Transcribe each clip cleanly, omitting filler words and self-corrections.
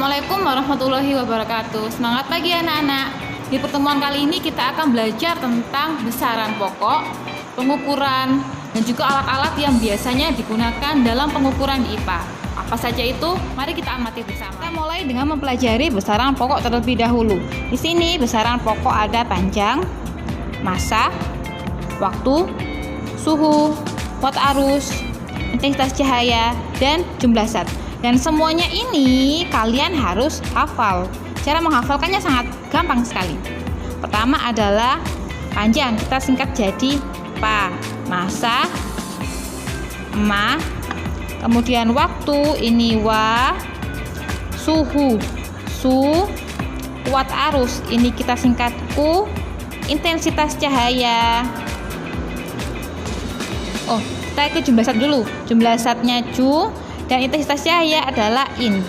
Assalamualaikum warahmatullahi wabarakatuh. Semangat pagi anak-anak. Di pertemuan kali ini kita akan belajar tentang besaran pokok, pengukuran, dan juga alat-alat yang biasanya digunakan dalam pengukuran di IPA. Apa saja itu? Mari kita amati bersama. Kita mulai dengan mempelajari besaran pokok terlebih dahulu. Di sini besaran pokok ada panjang, massa, waktu, suhu, watt arus, intensitas cahaya, dan jumlah zat. Dan semuanya ini kalian harus hafal. Cara menghafalkannya sangat gampang sekali. Pertama adalah panjang, kita singkat jadi PA. Massa, MA. Kemudian waktu, ini WA. Suhu, SU. Watt arus, ini kita singkat U. Intensitas cahaya. Kita ke jumlah zat dulu. Jumlah zatnya Ju. Dan intensitas cahaya adalah In.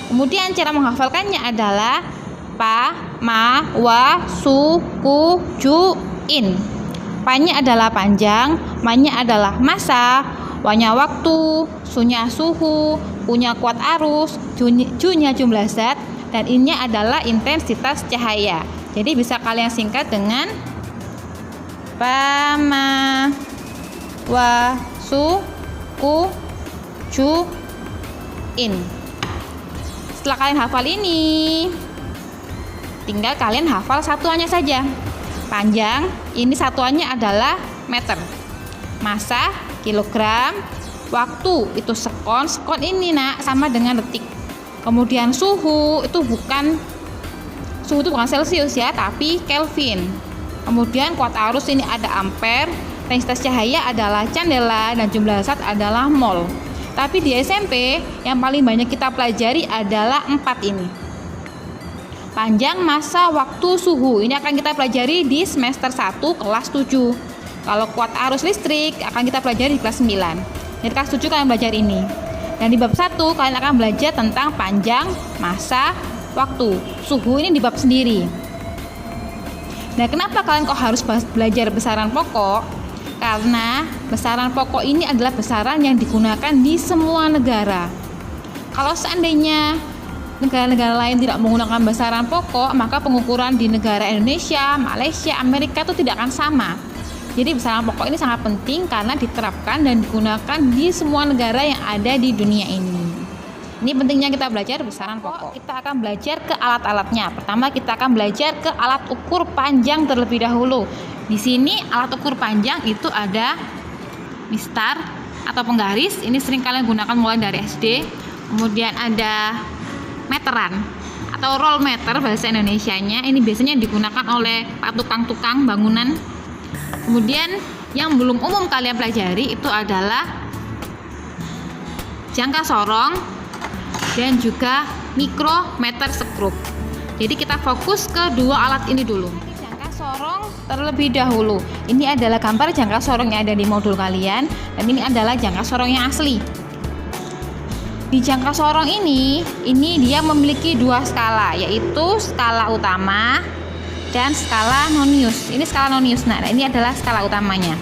Kemudian cara menghafalkannya adalah Pa, Ma, Wa, Su, Ku, Ju, In. Pa-nya adalah panjang, Ma-nya adalah massa, Wa-nya waktu, Su-nya suhu, U-nya kuat arus, Ju-nya jumlah zat, dan In-nya adalah intensitas cahaya. Jadi bisa kalian singkat dengan Pa, Ma, Wa, Su, Ku, Ju, In. Setelah kalian hafal ini, tinggal kalian hafal satuannya saja. Panjang, ini satuannya adalah meter. Massa, kilogram. Waktu, itu sekon. Sekon ini sama dengan detik. Kemudian suhu, itu bukan Celcius ya, tapi Kelvin. Kemudian kuat arus ini ada ampere. Intensitas cahaya adalah candela, dan jumlah zat adalah mol. Tapi di SMP yang paling banyak kita pelajari adalah 4 ini. Panjang, massa, waktu, suhu. Ini akan kita pelajari di semester 1 kelas 7. Kalau kuat arus listrik akan kita pelajari di kelas 9. Di kelas 7 kalian belajar ini. Dan di bab 1 kalian akan belajar tentang panjang, massa, waktu. Suhu ini di bab sendiri. Nah, kenapa kalian kok harus belajar besaran pokok? Karena besaran pokok ini adalah besaran yang digunakan di semua negara. Kalau seandainya negara-negara lain tidak menggunakan besaran pokok, maka pengukuran di negara Indonesia, Malaysia, Amerika itu tidak akan sama. Jadi besaran pokok ini sangat penting karena diterapkan dan digunakan di semua negara yang ada di dunia ini. Ini pentingnya kita belajar besaran pokok. Kita akan belajar ke alat-alatnya. Pertama kita akan belajar ke alat ukur panjang terlebih dahulu. Di sini alat ukur panjang itu ada mistar atau penggaris. Ini sering kalian gunakan mulai dari SD. Kemudian ada meteran atau roll meter bahasa Indonesianya. Ini biasanya digunakan oleh para tukang-tukang bangunan. Kemudian yang belum umum kalian pelajari itu adalah jangka sorong dan juga mikrometer skrup. Jadi kita fokus ke dua alat ini dulu. Jangka sorong terlebih dahulu. Ini adalah gambar jangka sorong yang ada di modul kalian, dan ini adalah jangka sorong yang asli. Di jangka sorong ini dia memiliki dua skala, yaitu skala utama dan skala nonius. Ini skala nonius. Nah, ini adalah skala utamanya.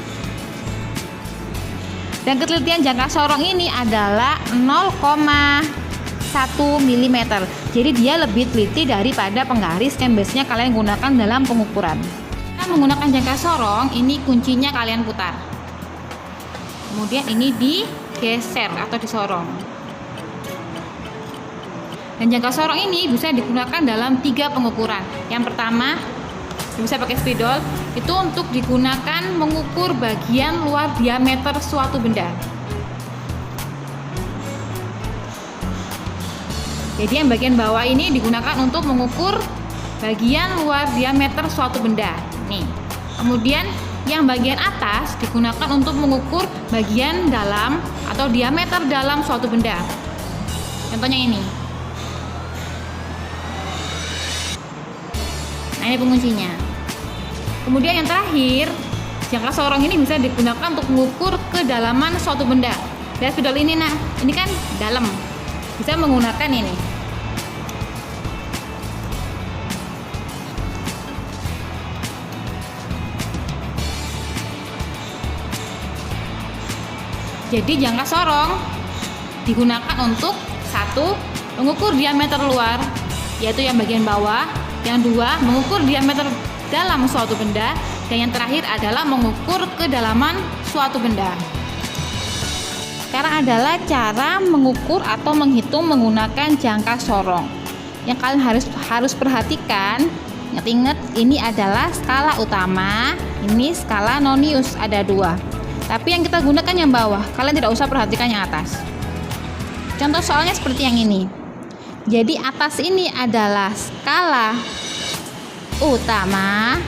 Dan ketelitian jangka sorong ini adalah 0,1 mm. Jadi dia lebih teliti daripada penggaris yang biasanya kalian gunakan dalam pengukuran. Kita menggunakan jangka sorong, ini kuncinya kalian putar. Kemudian ini digeser atau disorong. Dan jangka sorong ini bisa digunakan dalam 3 pengukuran. Yang pertama, bisa pakai spidol, itu untuk digunakan mengukur bagian luar diameter suatu benda. Jadi yang bagian bawah ini digunakan untuk mengukur bagian luar diameter suatu benda. Nih. Kemudian yang bagian atas digunakan untuk mengukur bagian dalam atau diameter dalam suatu benda. Contohnya ini. Nah, ini penguncinya. Kemudian yang terakhir, jangka sorong ini bisa digunakan untuk mengukur kedalaman suatu benda. Lihat spidol ini, ini kan dalam. Bisa menggunakan ini. Jadi jangka sorong digunakan untuk satu mengukur diameter luar, yaitu yang bagian bawah. Yang dua, mengukur diameter dalam suatu benda. Dan yang terakhir adalah mengukur kedalaman suatu benda. Sekarang adalah cara mengukur atau menghitung menggunakan jangka sorong. Yang kalian harus perhatikan, ingat-ingat ini adalah skala utama, ini skala Nonius, ada dua. Tapi yang kita gunakan yang bawah, kalian tidak usah perhatikan yang atas. Contoh soalnya seperti yang ini. Jadi atas ini adalah skala utama,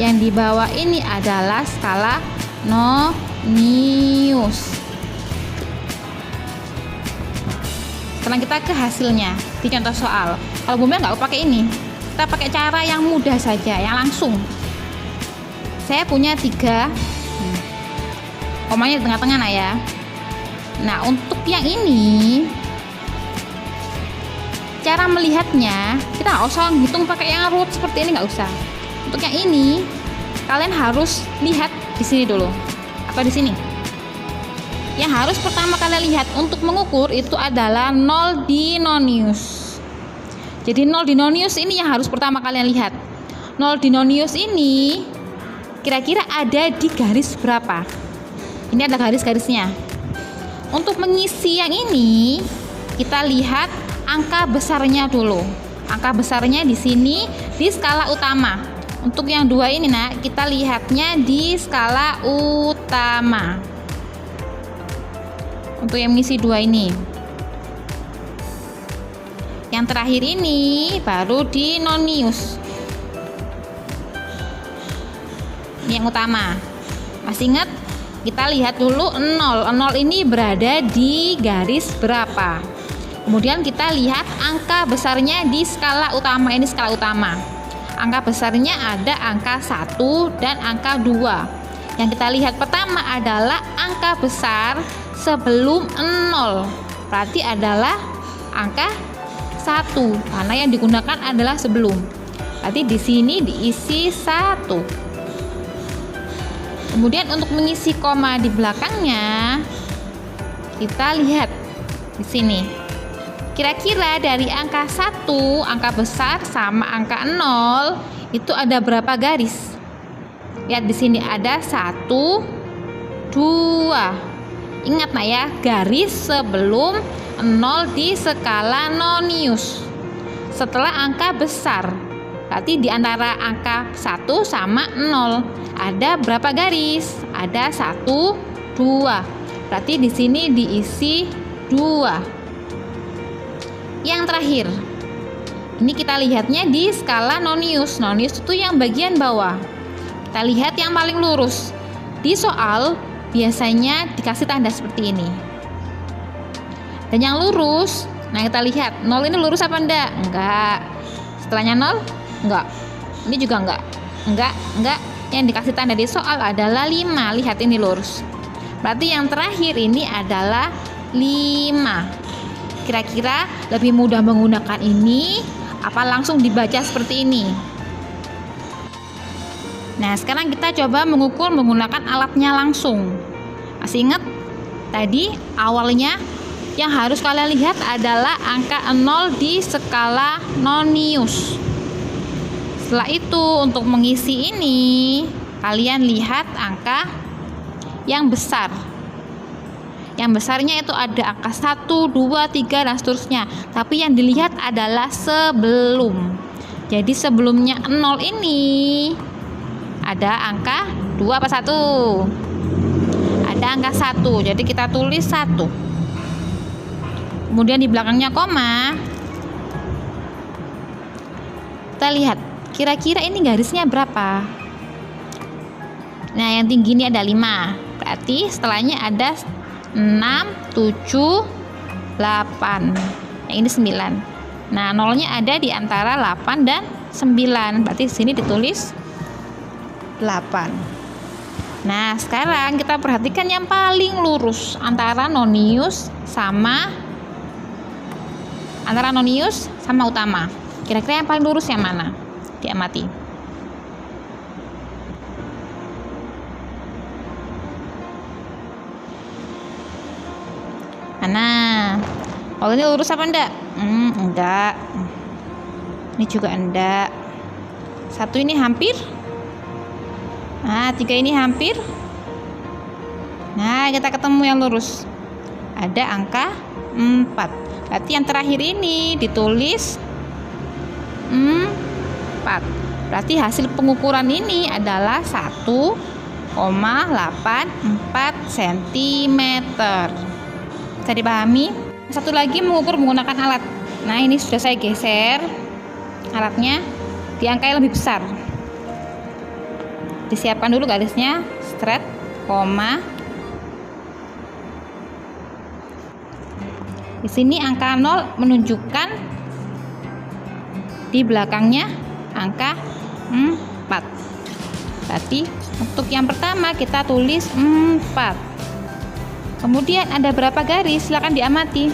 yang di bawah ini adalah skala Nonius. Sekarang kita ke hasilnya di contoh soal. Kalau Bunda nggak pakai ini, kita pakai cara yang mudah saja, yang langsung. Saya punya 3, komanya di tengah-tengah nah ya. Nah untuk yang ini, cara melihatnya kita nggak usah hitung pakai yang root seperti ini, nggak usah. Untuk yang ini kalian harus lihat di sini dulu atau di sini. Yang harus pertama kalian lihat untuk mengukur itu adalah 0 di Nonius. Jadi 0 di Nonius ini yang harus pertama kalian lihat. 0 di Nonius ini kira-kira ada di garis berapa? Ini ada garis-garisnya. Untuk mengisi yang ini kita lihat angka besarnya dulu. Angka besarnya di sini di skala utama. Untuk yang dua ini nak, kita lihatnya di skala utama. Untuk yang mengisi 2 ini. Yang terakhir ini baru di Nonius. Ini yang utama. Masih ingat? Kita lihat dulu 0. 0 ini berada di garis berapa? Kemudian kita lihat angka besarnya di skala utama. Ini skala utama. Angka besarnya ada angka 1 dan angka 2. Yang kita lihat pertama adalah angka besar sebelum 0. Berarti adalah angka 1 karena yang digunakan adalah sebelum. Berarti di sini diisi 1. Kemudian untuk mengisi koma di belakangnya kita lihat di sini. Kira-kira dari angka 1, angka besar sama angka 0 itu ada berapa garis? Lihat di sini ada 1, 2. Ingat nak ya, garis sebelum 0 di skala Nonius. Setelah angka besar. Berarti di antara angka 1 sama 0 ada berapa garis? Ada 1, 2. Berarti di sini diisi 2. Yang terakhir, ini kita lihatnya di skala Nonius. Nonius itu yang bagian bawah. Kita lihat yang paling lurus. Di soal biasanya dikasih tanda seperti ini. Dan yang lurus, nah kita lihat 0 ini lurus apa enggak? Enggak. Setelahnya 0? Enggak. Ini juga enggak. Enggak. Yang dikasih tanda di soal adalah 5. Lihat ini lurus. Berarti yang terakhir ini adalah 5. Kira-kira lebih mudah menggunakan ini apa langsung dibaca seperti ini? Nah, sekarang kita coba mengukur menggunakan alatnya langsung. Masih ingat? Tadi awalnya yang harus kalian lihat adalah angka 0 di skala Nonius. Setelah itu untuk mengisi ini kalian lihat angka yang besar. Yang besarnya itu ada angka 1, 2, 3 dan seterusnya. Tapi yang dilihat adalah sebelum. Jadi sebelumnya 0 ini ada angka 2 apa 1? Ada angka 1. Jadi kita tulis 1. Kemudian di belakangnya koma. Kita lihat kira-kira ini garisnya berapa? Nah, yang tinggi ini ada 5. Berarti setelahnya ada 6, 7, 8. Yang ini 9. Nah, nolnya ada di antara 8 dan 9. Berarti di sini ditulis 8. Nah, sekarang kita perhatikan yang paling lurus antara Nonius sama utama. Kira-kira yang paling lurus yang mana? Diamati. Nah, kalau ini lurus apa enggak? Enggak. Ini juga enggak. 1 ini hampir. Nah, 3 ini hampir. Nah, kita ketemu yang lurus. Ada angka 4. Berarti yang terakhir ini ditulis 4. Berarti hasil pengukuran ini adalah 1,84 cm. Bisa dipahami? Satu lagi mengukur menggunakan alat. Nah, ini sudah saya geser alatnya di angka yang lebih besar. Disiapkan dulu garisnya, straight, koma. Di sini angka 0 menunjukkan di belakangnya angka 4. Berarti untuk yang pertama kita tulis 4. Kemudian ada berapa garis? Silakan diamati.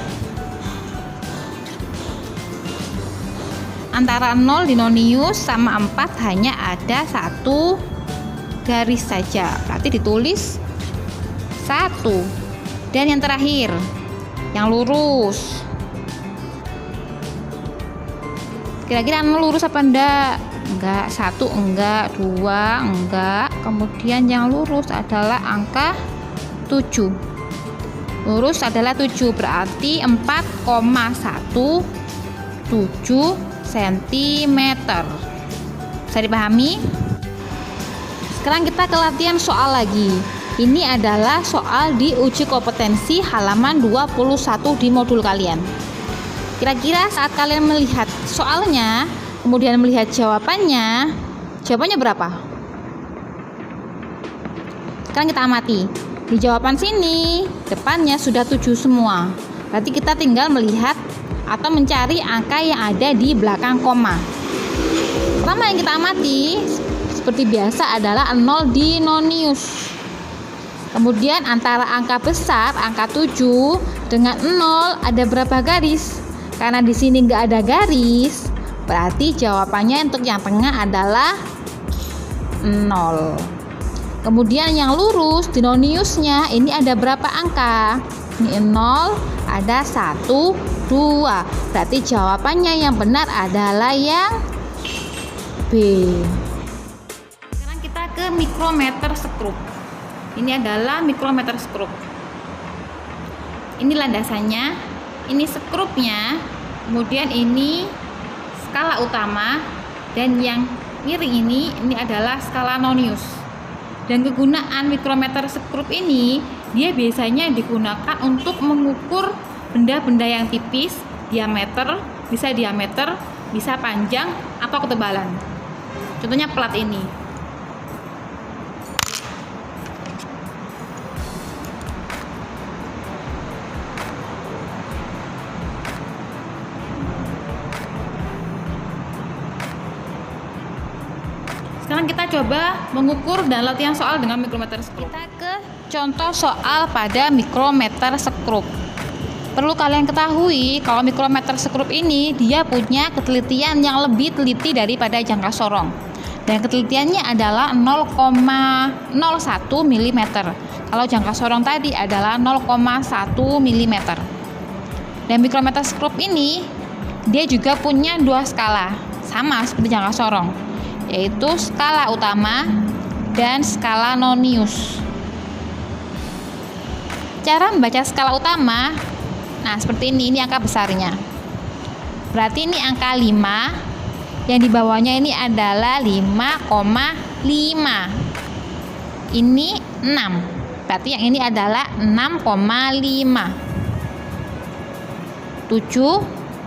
Antara 0 dinonius sama 4 hanya ada 1 garis saja. Berarti ditulis 1. Dan yang terakhir, yang lurus. Kira-kira 0 lurus apa enggak? Enggak. 1 enggak, 2 enggak. Kemudian yang lurus adalah angka 7. Lurus adalah 7, berarti 4,17 cm. Bisa dipahami? Sekarang kita ke latihan soal lagi. Ini adalah soal di uji kompetensi halaman 21 di modul kalian. Kira-kira saat kalian melihat soalnya, kemudian melihat jawabannya berapa? Sekarang kita amati. Di jawaban sini, depannya sudah 7 semua. Berarti kita tinggal melihat atau mencari angka yang ada di belakang koma. Pertama yang kita amati seperti biasa adalah 0 dinonius. Kemudian antara angka besar, angka 7 dengan 0 ada berapa garis? Karena di sini nggak ada garis, berarti jawabannya untuk yang tengah adalah 0. Kemudian yang lurus dinoniusnya ini ada berapa angka? Ini 0, ada 1, 2. Berarti jawabannya yang benar adalah yang B. Sekarang kita ke mikrometer skrup. Ini adalah mikrometer skrup. Ini landasannya, ini skrupnya, kemudian ini skala utama, dan yang miring ini adalah skala nonius. Dan kegunaan mikrometer skrup ini, dia biasanya digunakan untuk mengukur benda-benda yang tipis, diameter, bisa panjang atau ketebalan. Contohnya plat ini. Sekarang kita coba mengukur dan latihan soal dengan mikrometer skrup. Kita ke contoh soal pada mikrometer skrup. Perlu kalian ketahui kalau mikrometer skrup ini dia punya ketelitian yang lebih teliti daripada jangka sorong. Dan ketelitiannya adalah 0,01 mm. Kalau jangka sorong tadi adalah 0,1 mm. Dan mikrometer skrup ini dia juga punya 2 skala, sama seperti jangka sorong, yaitu skala utama dan skala nonius. Cara membaca skala utama, nah seperti ini angka besarnya. Berarti ini angka 5, yang di bawahnya ini adalah 5,5. Ini 6, berarti yang ini adalah 6,5. 7,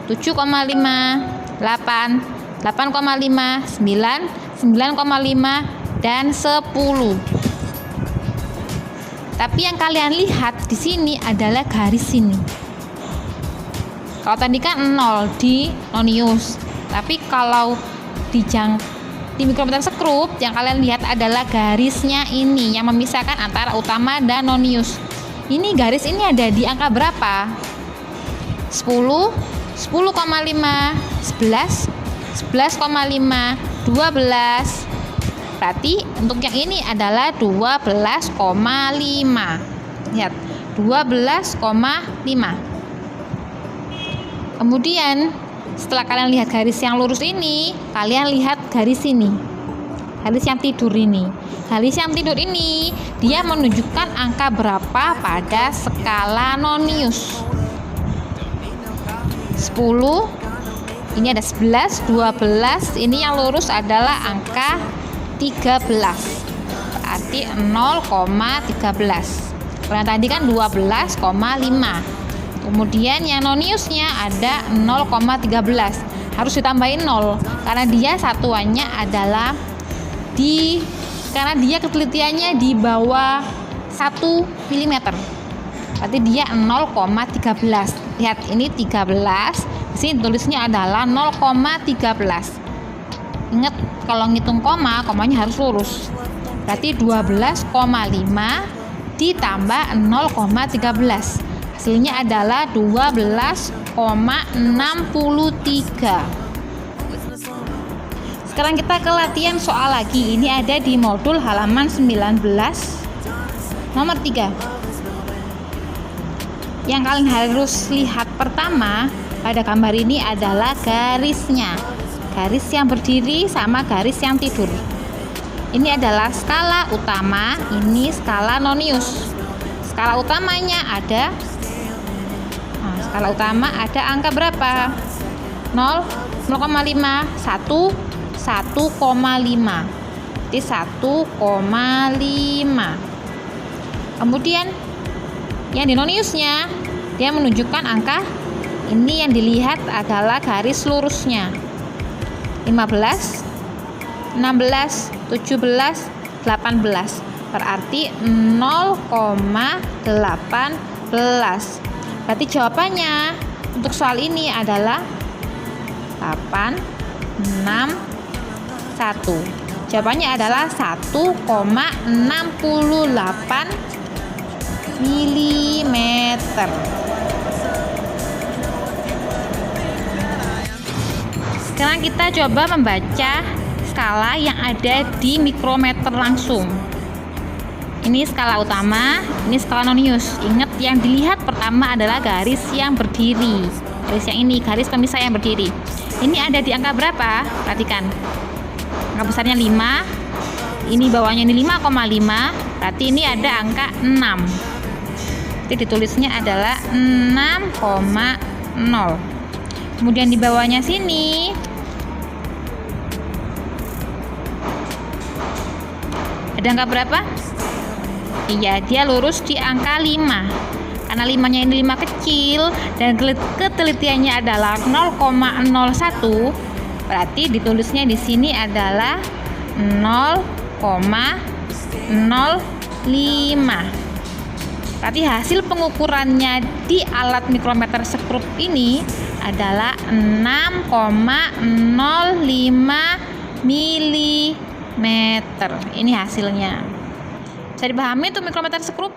7,5, 8, 8,5, 9, 9,5, dan 10. Tapi yang kalian lihat di sini adalah garis sini. Kalau tadi kan 0 di nonius, tapi kalau di mikrometer skrup yang kalian lihat adalah garisnya ini yang memisahkan antara utama dan nonius. Ini garis ini ada di angka berapa? 10, 10,5, 11, 11,5, 12. Berarti untuk yang ini adalah 12,5. Lihat, 12,5. Kemudian setelah kalian lihat garis yang lurus ini, kalian lihat garis ini, garis yang tidur ini. Garis yang tidur ini dia menunjukkan angka berapa pada skala nonius. 10, ini ada 11, 12, ini yang lurus adalah angka 13, berarti 0,13. Karena tadi kan 12,5. Kemudian yang noniusnya ada 0,13, harus ditambahin 0 karena dia satuannya adalah karena dia ketelitiannya di bawah 1 mm, berarti dia 0,13. Lihat ini 13, di sini tulisnya adalah 0,13. Ingat kalau ngitung komanya harus lurus, berarti 12,5 ditambah 0,13, hasilnya adalah 12,63. Sekarang kita ke latihan soal lagi. Ini ada di modul halaman 19 nomor 3. Yang kalian harus lihat pertama pada gambar ini adalah garisnya, garis yang berdiri sama garis yang tidur. Ini adalah skala utama, ini skala nonius. Skala utamanya ada, skala utama ada angka berapa? 0, 0,5, 1, 1,5. Jadi 1,5. Kemudian yang di noniusnya dia menunjukkan angka ini, yang dilihat adalah garis lurusnya. 15, 16, 17, 18, berarti 0,18. Berarti jawabannya untuk soal ini adalah 861. Jawabannya adalah 1,68 mm. Sekarang kita coba membaca skala yang ada di mikrometer langsung. Ini skala utama, ini skala nonius. Ingat yang dilihat pertama adalah garis yang berdiri. Garis yang ini, garis pemisah yang berdiri. Ini ada di angka berapa? Perhatikan. Angka besarnya 5. Ini bawahnya ini 5,5. Berarti ini ada angka 6. Jadi ditulisnya adalah 6,0. Kemudian di bawahnya sini ada angka berapa? Iya, dia lurus di angka 5. Karena 5-nya ini 5 kecil dan ketelitiannya adalah 0,01, berarti ditulisnya di sini adalah 0,05. Berarti hasil pengukurannya di alat mikrometer skrup ini adalah 6,05 mm. Ini hasilnya. Bisa dipahami untuk mikrometer skrup?